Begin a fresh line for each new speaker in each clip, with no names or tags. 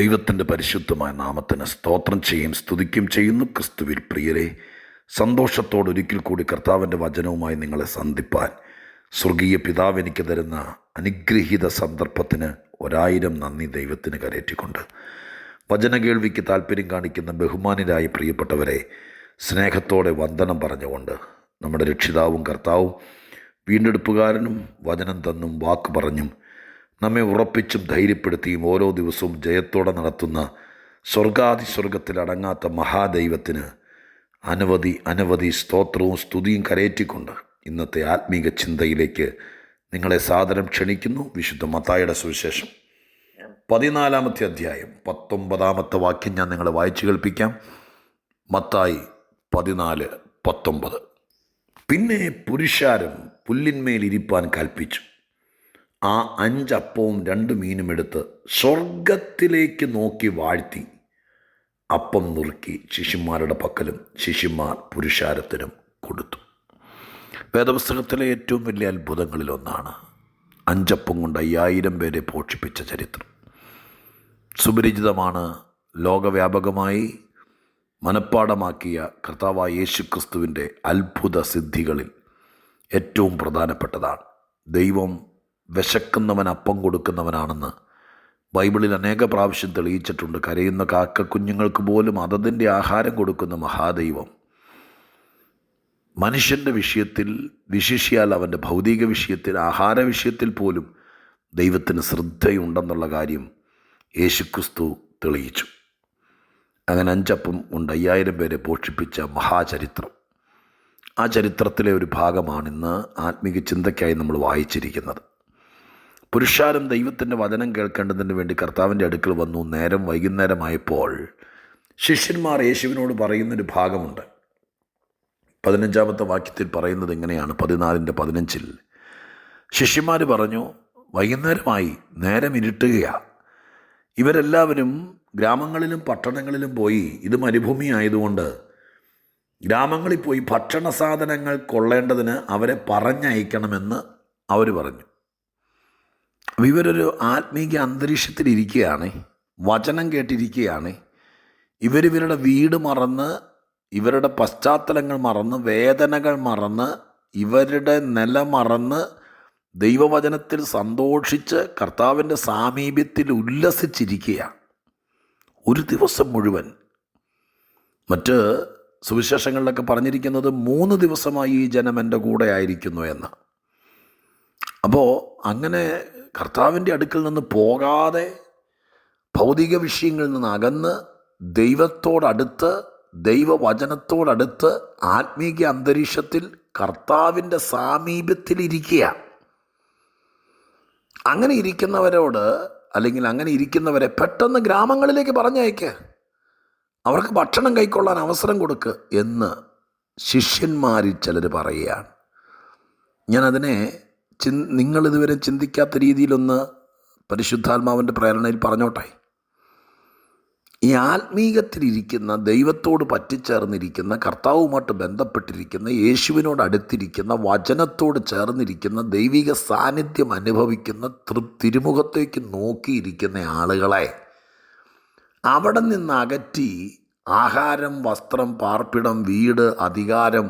ദൈവത്തിൻ്റെ പരിശുദ്ധമായ നാമത്തിന് സ്തോത്രം ചെയ്യും സ്തുതിക്കും ചെയ്യുന്നു. ക്രിസ്തുവിൽ പ്രിയരെ, സന്തോഷത്തോടെ ഒരിക്കൽ കൂടി കർത്താവിൻ്റെ വചനവുമായി നിങ്ങളെ സന്ധിപ്പാൻ സ്വർഗീയ പിതാവ് എനിക്ക് തരുന്ന അനുഗ്രഹീത സന്ദർഭത്തിന് 1000 നന്ദി ദൈവത്തിന് കരേറ്റിക്കൊണ്ട് വചന കേൾവിക്ക് താല്പര്യം കാണിക്കുന്ന ബഹുമാനരായ പ്രിയപ്പെട്ടവരെ സ്നേഹത്തോടെ വന്ദനം പറഞ്ഞുകൊണ്ട് നമ്മുടെ രക്ഷിതാവും കർത്താവും വീണ്ടെടുപ്പുകാരനും വചനം തന്നും വാക്ക് പറഞ്ഞും നമ്മെ ഉറപ്പിച്ചും ധൈര്യപ്പെടുത്തിയും ഓരോ ദിവസവും ജയത്തോടെ നടത്തുന്ന സ്വർഗാതിസ്വർഗത്തിൽ അടങ്ങാത്ത മഹാദൈവത്തിന് അനവധി സ്തോത്രവും സ്തുതിയും കരേറ്റിക്കൊണ്ട് ഇന്നത്തെ ആത്മീക ചിന്തയിലേക്ക് നിങ്ങളെ സാദരം ക്ഷണിക്കുന്നു. വിശുദ്ധ മത്തായിയുടെ സുവിശേഷം 14-ാമത്തെ അധ്യായം 19-ാമത്തെ വാക്യം ഞാൻ നിങ്ങളെ വായിച്ചു കേൾപ്പിക്കാം. മത്തായി 14:19. പിന്നെ പുരുഷാരം പുല്ലിന്മേൽ ഇരിപ്പാൻ കൽപ്പിച്ചു. ആ 5 അപ്പവും 2 മീനും എടുത്ത് സ്വർഗത്തിലേക്ക് നോക്കി വാഴ്ത്തി അപ്പം നുറുക്കി ശിഷ്യന്മാരുടെ പക്കലും ശിഷ്യന്മാർ പുരുഷാരത്തിനും കൊടുത്തു. വേദപുസ്തകത്തിലെ ഏറ്റവും വലിയ അത്ഭുതങ്ങളിലൊന്നാണ് 5 അപ്പം കൊണ്ട് 5000 പേരെ പോഷിപ്പിച്ച ചരിത്രം. സുപരിചിതമാണ്. ലോകവ്യാപകമായി മനഃപ്പാടമാക്കിയ കർത്താവായ യേശുക്രിസ്തുവിൻ്റെ അത്ഭുത സിദ്ധികളിൽ ഏറ്റവും പ്രധാനപ്പെട്ടതാണ്. ദൈവം വിശക്കുന്നവൻ അപ്പം കൊടുക്കുന്നവനാണെന്ന് ബൈബിളിൽ അനേക പ്രാവശ്യം തെളിയിച്ചിട്ടുണ്ട്. കരയുന്ന കാക്കക്കുഞ്ഞുങ്ങൾക്ക് പോലും അതതിൻ്റെ ആഹാരം കൊടുക്കുന്ന മഹാദൈവം മനുഷ്യൻ്റെ വിഷയത്തിൽ, വിശിഷ്യാൽ അവൻ്റെ ഭൗതിക വിഷയത്തിൽ, ആഹാര വിഷയത്തിൽ പോലും ദൈവത്തിന് ശ്രദ്ധയുണ്ടെന്നുള്ള കാര്യം യേശുക്രിസ്തു തെളിയിച്ചു. അങ്ങനെ 5 അപ്പം കൊണ്ട് 5000 പേരെ പോഷിപ്പിച്ച മഹാചരിത്രം, ആ ചരിത്രത്തിലെ ഒരു ഭാഗമാണ് ഇന്ന് ആത്മീക ചിന്തയ്ക്കായി നമ്മൾ വായിച്ചിരിക്കുന്നത്. പുരുഷാരം ദൈവത്തിൻ്റെ വചനം കേൾക്കേണ്ടതിന് വേണ്ടി കർത്താവിൻ്റെ അടുക്കൽ വന്നു. നേരം വൈകുന്നേരമായപ്പോൾ ശിഷ്യന്മാർ യേശുവിനോട് പറയുന്നൊരു ഭാഗമുണ്ട്. 15-ാമത്തെ വാക്യത്തിൽ പറയുന്നത് ഇങ്ങനെയാണ്. 14:15 ശിഷ്യന്മാർ പറഞ്ഞു, വൈകുന്നേരമായി, നേരം ഇരുട്ടുകയാണ്. ഇവരെല്ലാവരും ഗ്രാമങ്ങളിലും പട്ടണങ്ങളിലും പോയി, ഇത് മരുഭൂമി ആയതുകൊണ്ട് ഗ്രാമങ്ങളിൽ പോയി ഭക്ഷണ സാധനങ്ങൾ കൊള്ളേണ്ടതിന് അവരെ പറഞ്ഞയക്കണമെന്ന് അവർ പറഞ്ഞു. ഇവരൊരു ആത്മീക അന്തരീക്ഷത്തിലിരിക്കുകയാണ്, വചനം കേട്ടിരിക്കുകയാണ്. ഇവരുടെ വീട് മറന്ന്, ഇവരുടെ പശ്ചാത്തലങ്ങൾ മറന്ന്, വേദനകൾ മറന്ന്, ഇവരുടെ നില മറന്ന് ദൈവവചനത്തിൽ സന്തോഷിച്ച് കർത്താവിൻ്റെ സാമീപ്യത്തിൽ ഉല്ലസിച്ചിരിക്കുകയാണ് ഒരു ദിവസം മുഴുവൻ. മറ്റ് സുവിശേഷങ്ങളിലൊക്കെ പറഞ്ഞിരിക്കുന്നത് 3 ദിവസമായി ഈ ജനം എൻ്റെ കൂടെ ആയിരിക്കുന്നു എന്ന്. അപ്പോൾ അങ്ങനെ കർത്താവിൻ്റെ അടുക്കൽ നിന്ന് പോകാതെ, ഭൗതിക വിഷയങ്ങളിൽ നിന്ന് അകന്ന്, ദൈവത്തോടടുത്ത്, ദൈവവചനത്തോടടുത്ത്, ആത്മീക അന്തരീക്ഷത്തിൽ കർത്താവിൻ്റെ സാമീപ്യത്തിലിരിക്കുക. അങ്ങനെ ഇരിക്കുന്നവരോട്, അല്ലെങ്കിൽ അങ്ങനെ ഇരിക്കുന്നവരെ പെട്ടെന്ന് ഗ്രാമങ്ങളിലേക്ക് പറഞ്ഞയക്ക്, അവർക്ക് ഭക്ഷണം കൈക്കൊള്ളാൻ അവസരം കൊടുക്ക് എന്ന് ശിഷ്യന്മാരിൽ ചിലർ പറയുകയാണ്. ഞാനതിനെ നിങ്ങളിതുവരെ ചിന്തിക്കാത്ത രീതിയിലൊന്ന് പരിശുദ്ധാത്മാവിൻ്റെ പ്രേരണയിൽ പറഞ്ഞോട്ടെ. ഈ ആത്മീകത്തിലിരിക്കുന്ന, ദൈവത്തോട് പറ്റിച്ചേർന്നിരിക്കുന്ന, കർത്താവുമായിട്ട് ബന്ധപ്പെട്ടിരിക്കുന്ന, യേശുവിനോട് അടുത്തിരിക്കുന്ന, വചനത്തോട് ചേർന്നിരിക്കുന്ന, ദൈവിക സാന്നിധ്യം അനുഭവിക്കുന്ന, തിരുമുഖത്തേക്ക് നോക്കിയിരിക്കുന്ന ആളുകളെ അവിടെ നിന്ന് അകറ്റി ആഹാരം, വസ്ത്രം, പാർപ്പിടം, വീട്, അധികാരം,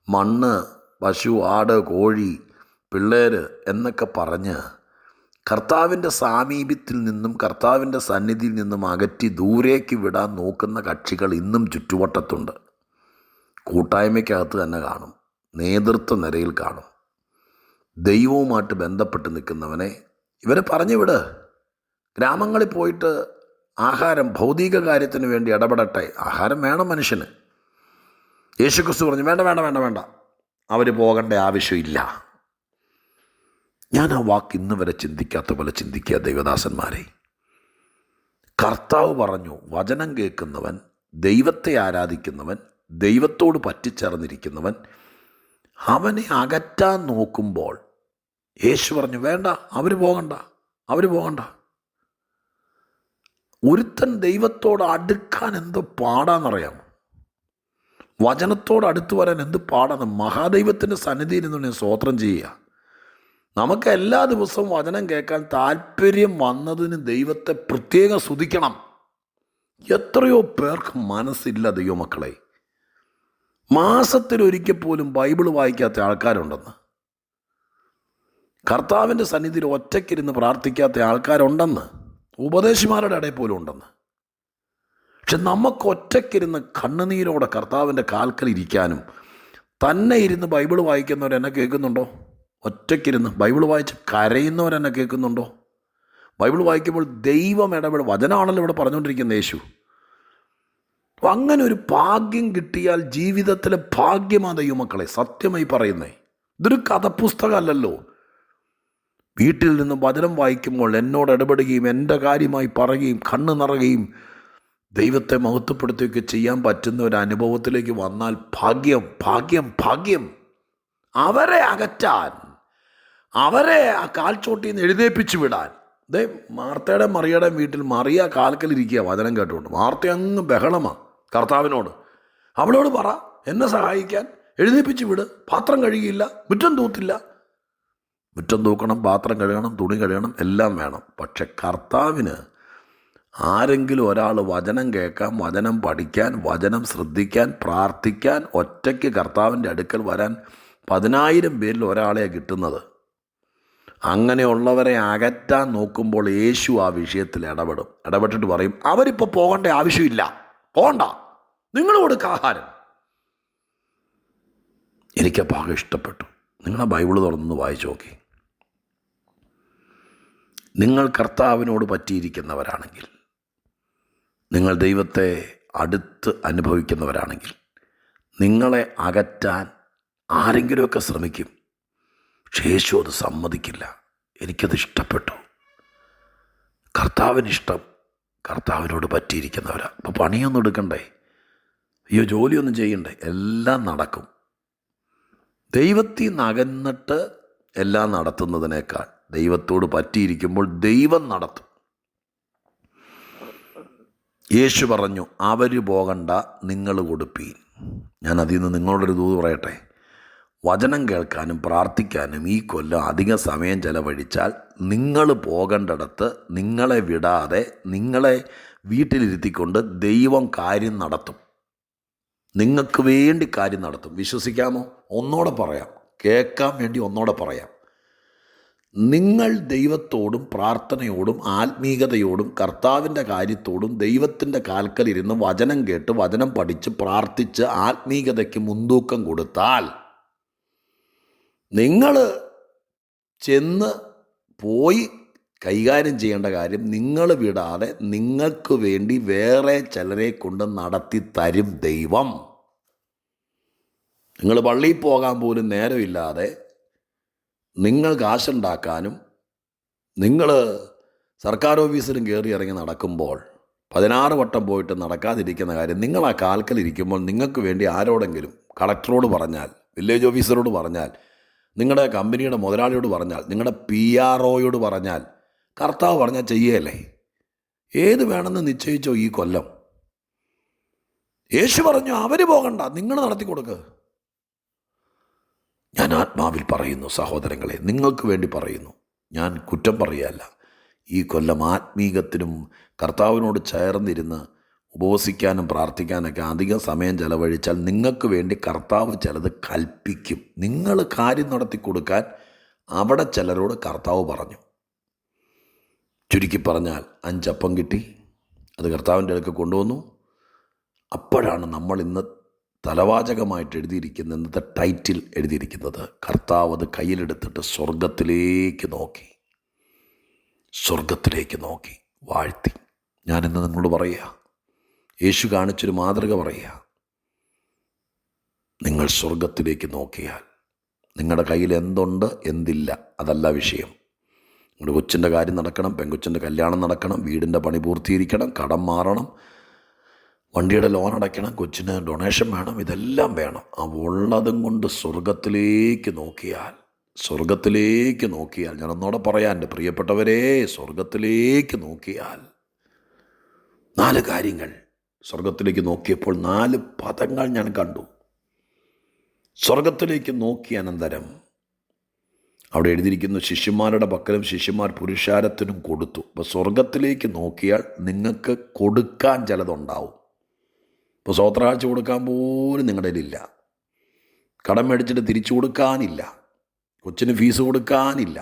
മണ്ണ്, പശു, ആട്, കോഴി, പിള്ളേർ എന്നൊക്കെ പറഞ്ഞ് കർത്താവിൻ്റെ സാമീപ്യത്തിൽ നിന്നും, കർത്താവിൻ്റെ സന്നിധിയിൽ നിന്നും അകറ്റി ദൂരേക്ക് വിടാൻ നോക്കുന്ന കക്ഷികൾ ഇന്നും ചുറ്റുവട്ടത്തുണ്ട്. കൂട്ടായ്മയ്ക്കകത്ത് തന്നെ കാണും, നേതൃത്വ നിരയിൽ കാണും. ദൈവവുമായിട്ട് ബന്ധപ്പെട്ട് നിൽക്കുന്നവനെ ഇവരെ പറഞ്ഞു വിട്, ഗ്രാമങ്ങളിൽ പോയിട്ട് ആഹാരം, ഭൗതിക കാര്യത്തിന് വേണ്ടി ഇടപെടട്ടെ. ആഹാരം വേണം മനുഷ്യന്. യേശുക്രിസ്തു പറഞ്ഞു, വേണ്ട, അവർ പോകേണ്ട ആവശ്യമില്ല. ഞാൻ ആ വാക്ക് ഇന്ന് വരെ ചിന്തിക്കാത്ത പോലെ ചിന്തിക്കുക ദൈവദാസന്മാരെ. കർത്താവ് പറഞ്ഞു, വചനം കേൾക്കുന്നവൻ, ദൈവത്തെ ആരാധിക്കുന്നവൻ, ദൈവത്തോട് പറ്റിച്ചേർന്നിരിക്കുന്നവൻ അവനെ അകറ്റാൻ നോക്കുമ്പോൾ യേശു പറഞ്ഞു, വേണ്ട, അവർ പോകണ്ട. ഒരുത്തൻ ദൈവത്തോട് അടുക്കാൻ എന്തോ പാടാന്നറിയാം. വചനത്തോട് അടുത്ത് വരാൻ എന്ത് പാടാന്ന്. മഹാദൈവത്തിൻ്റെ സന്നിധിയിൽ നിന്ന് സ്തോത്രം ചെയ്യുക. നമുക്ക് എല്ലാ ദിവസവും വചനം കേൾക്കാൻ താല്പര്യം വന്നതിന് ദൈവത്തെ പ്രത്യേകം സ്തുതിക്കണം. എത്രയോ പേർക്ക് മനസ്സില്ല ദൈവമക്കളെ. മാസത്തിലൊരിക്കൽ പോലും ബൈബിൾ വായിക്കാത്ത ആൾക്കാരുണ്ടെന്ന്. കർത്താവിൻ്റെ സന്നിധിയിൽ ഒറ്റയ്ക്കിരുന്ന് പ്രാർത്ഥിക്കാത്ത ആൾക്കാരുണ്ടെന്ന്. ഉപദേശിമാരുടെ ഇടയിൽ പോലും ഉണ്ടെന്ന്. പക്ഷെ നമുക്ക് ഒറ്റയ്ക്കിരുന്ന് കണ്ണുനീരോടെ കർത്താവിൻ്റെ കാൽക്കൽ ഇരിക്കാനും തന്നെ ഇരുന്ന് ബൈബിൾ വായിക്കുന്നവരെന്നെ കേൾക്കുന്നുണ്ടോ? ഒറ്റയ്ക്കിരുന്ന് ബൈബിൾ വായിച്ച് കരയുന്നവരെന്നെ കേൾക്കുന്നുണ്ടോ? ബൈബിൾ വായിക്കുമ്പോൾ ദൈവം ഇടപെടും. വചനമാണല്ലോ ഇവിടെ പറഞ്ഞുകൊണ്ടിരിക്കുന്ന യേശു. അപ്പം അങ്ങനെ ഒരു ഭാഗ്യം കിട്ടിയാൽ ജീവിതത്തിലെ ഭാഗ്യമാ ദൈവമക്കളെ, സത്യമായി പറയുന്നേ. ഇതൊരു കഥപുസ്തകമല്ലല്ലോ. വീട്ടിൽ നിന്ന് വചനം വായിക്കുമ്പോൾ എന്നോട് ഇടപെടുകയും എൻ്റെ കാര്യമായി പറയുകയും കണ്ണ് നിറയുകയും ദൈവത്തെ മഹത്വപ്പെടുത്തുകയൊക്കെ ചെയ്യാൻ പറ്റുന്ന ഒരു അനുഭവത്തിലേക്ക് വന്നാൽ ഭാഗ്യം, ഭാഗ്യം, ഭാഗ്യം. അവരെ അകറ്റാൻ, അവരെ ആ കാൽച്ചോട്ടിൽ നിന്ന് എഴുന്നേൽപ്പിച്ചു വിടാൻ. മാർത്തയുടെ മറിയയുടെ വീട്ടിൽ മറിയ കാൽക്കലിരിക്കുക വചനം കേട്ടുകൊണ്ട്. മാർത്ത അങ്ങ് ബഹളമാണ് കർത്താവിനോട്. അവളോട് പറ എന്നെ സഹായിക്കാൻ, എഴുന്നേൽപ്പിച്ച് വിട്. പാത്രം കഴുകിയില്ല, മുറ്റം തൂത്തില്ല. മുറ്റം തൂക്കണം, പാത്രം കഴുകണം, തുണി കഴുകണം, എല്ലാം വേണം. പക്ഷെ കർത്താവിന് ആരെങ്കിലും ഒരാൾ വചനം കേൾക്കാൻ, വചനം പഠിക്കാൻ, വചനം ശ്രദ്ധിക്കാൻ, പ്രാർത്ഥിക്കാൻ, ഒറ്റയ്ക്ക് കർത്താവിൻ്റെ അടുക്കൽ വരാൻ 10,000 പേരിൽ ഒരാളെ കിട്ടുന്നത്. അങ്ങനെയുള്ളവരെ അകറ്റാൻ നോക്കുമ്പോൾ യേശു ആ വിഷയത്തിൽ ഇടപെട്ടിട്ട് പറയും, അവരിപ്പോൾ പോകേണ്ട ആവശ്യമില്ല, പോകണ്ട, നിങ്ങൾ കൊടുക്ക ആഹാരം. എനിക്ക് പാകം ഇഷ്ടപ്പെട്ടു. നിങ്ങളെ ബൈബിൾ തുറന്ന് വായിച്ചു നോക്കി. നിങ്ങൾ കർത്താവിനോട് പറ്റിയിരിക്കുന്നവരാണെങ്കിൽ, നിങ്ങൾ ദൈവത്തെ അടുത്ത് അനുഭവിക്കുന്നവരാണെങ്കിൽ, നിങ്ങളെ അകറ്റാൻ ആരെങ്കിലുമൊക്കെ ശ്രമിക്കും. പക്ഷേ യേശു അത് സമ്മതിക്കില്ല. എനിക്കത് ഇഷ്ടപ്പെട്ടു. കർത്താവിനിഷ്ടം കർത്താവിനോട് പറ്റിയിരിക്കുന്നവരാ. അപ്പോൾ പണിയൊന്നും എടുക്കണ്ടേ, അയ്യോ ജോലിയൊന്നും ചെയ്യണ്ടേ, എല്ലാം നടക്കും. ദൈവത്തിൽ നിന്ന് അകന്നിട്ട് എല്ലാം നടത്തുന്നതിനേക്കാൾ ദൈവത്തോട് പറ്റിയിരിക്കുമ്പോൾ ദൈവം നടത്തും. യേശു പറഞ്ഞു, അവർ പോകണ്ട, നിങ്ങൾ കൊടുപ്പീൻ. ഞാൻ അതിൽ നിന്ന് നിങ്ങളോടൊരു ദൂത് പറയട്ടെ. വചനം കേൾക്കാനും പ്രാർത്ഥിക്കാനും ഈ കൊല്ലം അധിക സമയം ചെലവഴിച്ചാൽ നിങ്ങൾ പോകേണ്ടിടത്ത് നിങ്ങളെ വിടാതെ നിങ്ങളെ വീട്ടിലിരുത്തിക്കൊണ്ട് ദൈവം കാര്യം നടത്തും. നിങ്ങൾക്ക് വേണ്ടി കാര്യം നടത്തും. വിശ്വസിക്കാമോ? ഒന്നോടെ പറയാം, കേൾക്കാൻ വേണ്ടി ഒന്നോടെ പറയാം. നിങ്ങൾ ദൈവത്തോടും പ്രാർത്ഥനയോടും ആത്മീകതയോടും കർത്താവിൻ്റെ കാര്യത്തോടും ദൈവത്തിൻ്റെ കാൽക്കലിരുന്ന് വചനം കേട്ട് വചനം പഠിച്ച് പ്രാർത്ഥിച്ച് ആത്മീകതയ്ക്ക് മുൻതൂക്കം കൊടുത്താൽ നിങ്ങൾ ചെന്ന് പോയി കൈകാര്യം ചെയ്യേണ്ട കാര്യം നിങ്ങൾ വിടാതെ നിങ്ങൾക്ക് വേണ്ടി വേറെ ചിലരെ കൊണ്ട് നടത്തി തരും ദൈവം. നിങ്ങൾ പള്ളിയിൽ പോകാൻ പോലും നേരമില്ലാതെ നിങ്ങൾ കാശുണ്ടാക്കാനും നിങ്ങൾ സർക്കാർ ഓഫീസിലും കയറി ഇറങ്ങി നടക്കുമ്പോൾ 16 വട്ടം പോയിട്ട് നടക്കാതിരിക്കുന്ന കാര്യം നിങ്ങൾ ആ കാൽക്കലിരിക്കുമ്പോൾ നിങ്ങൾക്ക് വേണ്ടി ആരോടെങ്കിലും, കളക്ടറോട് പറഞ്ഞാൽ, വില്ലേജ് ഓഫീസറോട് പറഞ്ഞാൽ, നിങ്ങളുടെ കമ്പനിയുടെ മുതലാളിയോട് പറഞ്ഞാൽ, നിങ്ങളുടെ PROയോട് പറഞ്ഞാൽ, കർത്താവ് പറഞ്ഞാൽ ചെയ്യുകയല്ലേ? ഏത് വേണമെന്ന് നിശ്ചയിച്ചോ ഈ കൊല്ലം? യേശു പറഞ്ഞു അവർ പോകണ്ട, നിങ്ങൾ നടത്തി കൊടുക്കുക. ഞാൻ ആത്മാവിൽ പറയുന്നു സഹോദരങ്ങളെ, നിങ്ങൾക്ക് വേണ്ടി പറയുന്നു, ഞാൻ കുറ്റം പറയുകയല്ല. ഈ കൊല്ലം ആത്മീകത്തിനും കർത്താവിനോട് ചേർന്നിരുന്ന് ഉപവസിക്കാനും പ്രാർത്ഥിക്കാനൊക്കെ അധികം സമയം ചെലവഴിച്ചാൽ നിങ്ങൾക്ക് വേണ്ടി കർത്താവ് ചിലത് കൽപ്പിക്കും. നിങ്ങൾ കാര്യം നടത്തി കൊടുക്കാൻ അവിടെ ചിലരോട് കർത്താവ് പറഞ്ഞു. ചുരുക്കി പറഞ്ഞാൽ 5 അപ്പം കിട്ടി, അത് കർത്താവിൻ്റെ അടുക്കൽ കൊണ്ടുവന്നു. അപ്പോഴാണ് നമ്മൾ ഇന്ന് തലവാചകമായിട്ട് എഴുതിയിരിക്കുന്ന ഇന്നത്തെ ടൈറ്റിൽ എഴുതിയിരിക്കുന്നത്. കർത്താവ് അത് കയ്യിലെടുത്തിട്ട് സ്വർഗത്തിലേക്ക് നോക്കി വാഴ്ത്തി. ഞാനിന്ന് നിങ്ങളോട് പറയുക, യേശു കാണിച്ചൊരു മാതൃക പറയുക. നിങ്ങൾ സ്വർഗത്തിലേക്ക് നോക്കിയാൽ നിങ്ങളുടെ കയ്യിൽ എന്തുണ്ട് എന്തില്ല അതല്ല വിഷയം. നിങ്ങളുടെ കൊച്ചിൻ്റെ കാര്യം നടക്കണം, പെൺകൊച്ചിൻ്റെ കല്യാണം നടക്കണം, വീടിൻ്റെ പണി പൂർത്തീകരിക്കണം, കടം മാറണം, വണ്ടിയുടെ ലോൺ അടയ്ക്കണം, കൊച്ചിന് ഡൊണേഷൻ വേണം, ഇതെല്ലാം വേണം. ആ ഉള്ളതും കൊണ്ട് സ്വർഗത്തിലേക്ക് നോക്കിയാൽ ഞാൻ ഒന്നോടെ പറയാം എൻ്റെ പ്രിയപ്പെട്ടവരെ, സ്വർഗത്തിലേക്ക് നോക്കിയാൽ 4 കാര്യങ്ങൾ. സ്വർഗത്തിലേക്ക് നോക്കിയപ്പോൾ 4 പദങ്ങൾ ഞാൻ കണ്ടു. സ്വർഗത്തിലേക്ക് നോക്കിയ അനന്തരം അവിടെ എഴുതിയിരിക്കുന്നു, ശിഷ്യന്മാരുടെ പക്കലും ശിഷ്യന്മാർ പുരുഷാരത്തിനും കൊടുത്തു. അപ്പോൾ സ്വർഗത്തിലേക്ക് നോക്കിയാൽ നിങ്ങൾക്ക് കൊടുക്കാൻ ചിലതുണ്ടാവും. ഇപ്പോൾ സ്വോത്രാഴ്ച കൊടുക്കാൻ പോലും നിങ്ങളുടെ കയ്യിലില്ല, കടം മേടിച്ചിട്ട് തിരിച്ചു കൊടുക്കാനില്ല, കൊച്ചിന് ഫീസ് കൊടുക്കാനില്ല,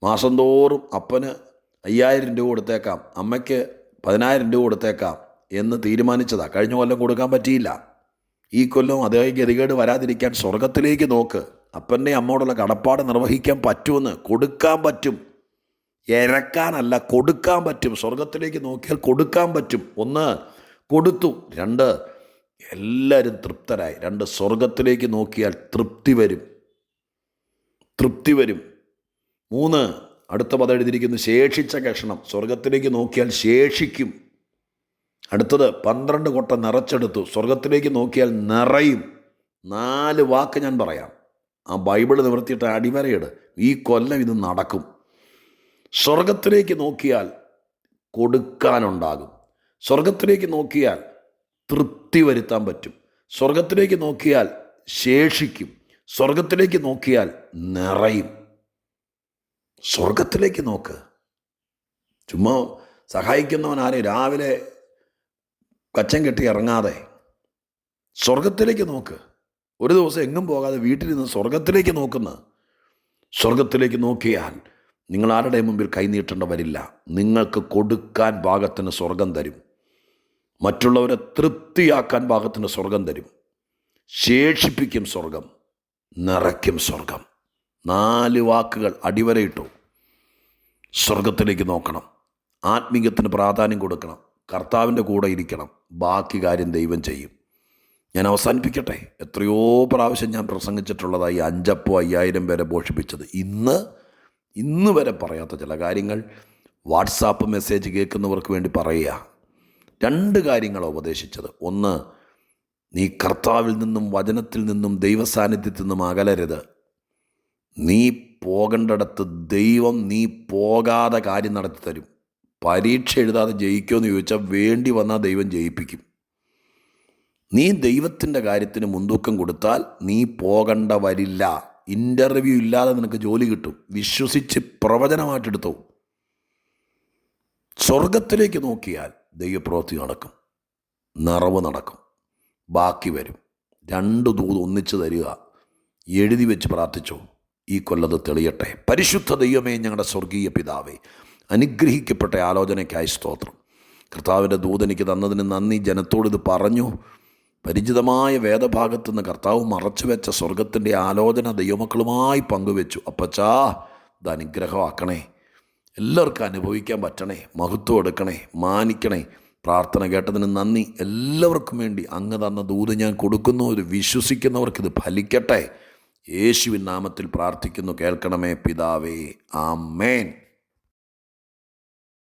മാസം തോറും അപ്പന് 5000 രൂപ കൊടുത്തേക്കാം, അമ്മയ്ക്ക് 10000 രൂപ കൊടുത്തേക്കാം എന്ന് തീരുമാനിച്ചതാണ്. കഴിഞ്ഞ കൊല്ലം കൊടുക്കാൻ പറ്റിയില്ല. ഈ കൊല്ലം അതേ ഗതികേട് വരാതിരിക്കാൻ സ്വർഗത്തിലേക്ക് നോക്ക്. അപ്പൻ്റെ അമ്മയോടുള്ള കടപ്പാട് നിർവഹിക്കാൻ പറ്റുമെന്ന്. കൊടുക്കാൻ പറ്റും, ഇരക്കാനല്ല, കൊടുക്കാൻ പറ്റും. സ്വർഗത്തിലേക്ക് നോക്കിയാൽ കൊടുക്കാൻ പറ്റും. 1, കൊടുത്തു. 2, എല്ലാവരും തൃപ്തരായി. 2, സ്വർഗത്തിലേക്ക് നോക്കിയാൽ തൃപ്തി വരും. 3, അടുത്ത പദം എഴുതിയിരിക്കുന്നു, ശേഷിച്ച കഷണം. സ്വർഗത്തിലേക്ക് നോക്കിയാൽ ശേഷിക്കും. അടുത്തത് 12 കൊട്ട നിറച്ചെടുത്തു. സ്വർഗത്തിലേക്ക് നോക്കിയാൽ നിറയും. 4 വാക്ക് ഞാൻ പറയാം, ആ ബൈബിൾ നിവർത്തിയിട്ട് അടിവരയിട്. ഈ കൊല്ലം ഇത് നടക്കും. സ്വർഗത്തിലേക്ക് നോക്കിയാൽ കൊടുക്കാനുണ്ടാകും. സ്വർഗത്തിലേക്ക് നോക്കിയാൽ തൃപ്തി വരുത്താൻ പറ്റും. സ്വർഗത്തിലേക്ക് നോക്കിയാൽ ശേഷിക്കും. സ്വർഗത്തിലേക്ക് നോക്കിയാൽ നിറയും. സ്വർഗത്തിലേക്ക് നോക്ക്. ചുമ്മാ സഹായിക്കുന്നവൻ ആരെയും രാവിലെ കച്ചം കെട്ടി ഇറങ്ങാതെ സ്വർഗത്തിലേക്ക് നോക്ക്. ഒരു ദിവസം എങ്ങും പോകാതെ വീട്ടിൽ നിന്ന് സ്വർഗത്തിലേക്ക് നോക്കുന്ന. സ്വർഗത്തിലേക്ക് നോക്കിയാൽ നിങ്ങൾ ആരുടെ മുമ്പിൽ കൈനീട്ടേണ്ട വരില്ല. നിങ്ങൾക്ക് കൊടുക്കാൻ പാകത്തിന് സ്വർഗം തരും. മറ്റുള്ളവരെ തൃപ്തിയാക്കാൻ പാകത്തിന് സ്വർഗം തരും. ശേഷിപ്പിക്കും സ്വർഗം, നിറയ്ക്കും സ്വർഗം. 4 വാക്കുകൾ അടിവരയിട്ടു. സ്വർഗത്തിലേക്ക് നോക്കണം, ആത്മീയത്തിന് പ്രാധാന്യം കൊടുക്കണം, കർത്താവിൻ്റെ കൂടെ ഇരിക്കണം, ബാക്കി കാര്യം ദൈവം ചെയ്യും. ഞാൻ അവസാനിപ്പിക്കട്ടെ. എത്രയോ പ്രാവശ്യം ഞാൻ പ്രസംഗിച്ചിട്ടുള്ളതായി 5 അപ്പവും 5000 പേരെ പോഷിപ്പിച്ചത്. ഇന്ന് വരെ പറയാത്ത ചില കാര്യങ്ങൾ വാട്സാപ്പ് മെസ്സേജ് കേൾക്കുന്നവർക്ക് വേണ്ടി പറയുക. 2 കാര്യങ്ങളാണ് ഉപദേശിച്ചത്. 1, നീ കർത്താവിൽ നിന്നും വചനത്തിൽ നിന്നും ദൈവസാന്നിധ്യത്തിൽ നിന്നും അകലരുത്. നീ പോകേണ്ടിടത്ത് ദൈവം നീ പോകാതെ കാര്യം നടത്തി തരും. പരീക്ഷ എഴുതാതെ ജയിക്കുമെന്ന് ചോദിച്ചാൽ വേണ്ടി വന്നാൽ ദൈവം ജയിപ്പിക്കും. നീ ദൈവത്തിൻ്റെ കാര്യത്തിന് മുൻതൂക്കം കൊടുത്താൽ നീ പോകേണ്ട വരില്ല. ഇൻ്റർവ്യൂ ഇല്ലാതെ നിനക്ക് ജോലി കിട്ടും. വിശ്വസിച്ച് പ്രവചനമായിട്ടെടുത്തോ. സ്വർഗത്തിലേക്ക് നോക്കിയാൽ ദൈവപ്രവൃത്തി നടക്കും, നിറവ് നടക്കും, ബാക്കി വരും. 2 ദൂത് ഒന്നിച്ച് തരിക. എഴുതി വെച്ച് പ്രാർത്ഥിച്ചോ. ഈ കൊല്ലത്ത് തെളിയട്ടെ. പരിശുദ്ധ ദൈവമേ, ഞങ്ങളുടെ സ്വർഗീയ പിതാവേ, അനുഗ്രഹിക്കപ്പെട്ട ആലോചനയ്ക്കായി സ്തോത്രം. കർത്താവിൻ്റെ ദൂതനിക്ക് തന്നതിന് നന്ദി. ജനത്തോടിത് പറഞ്ഞു. പരിചിതമായ വേദഭാഗത്തു നിന്ന് കർത്താവ് മറച്ചു വെച്ച സ്വർഗത്തിൻ്റെ ആലോചന ദൈവമക്കളുമായി പങ്കുവെച്ചു. അപ്പച്ചാ, ഇത് അനുഗ്രഹമാക്കണേ. എല്ലാവർക്കും അനുഭവിക്കാൻ പറ്റണേ. മഹത്വം എടുക്കണേ, മാനിക്കണേ. പ്രാർത്ഥന കേട്ടതിന് നന്ദി. എല്ലാവർക്കും വേണ്ടി അങ്ങ് തന്ന ദൂത് ഞാൻ കൊടുക്കുന്നു. ഇത് വിശ്വസിക്കുന്നവർക്കിത് ഫലിക്കട്ടെ. യേശുവിൻ നാമത്തിൽ പ്രാർത്ഥിക്കുന്നു. കേൾക്കണമേ പിതാവേ. ആമേൻ.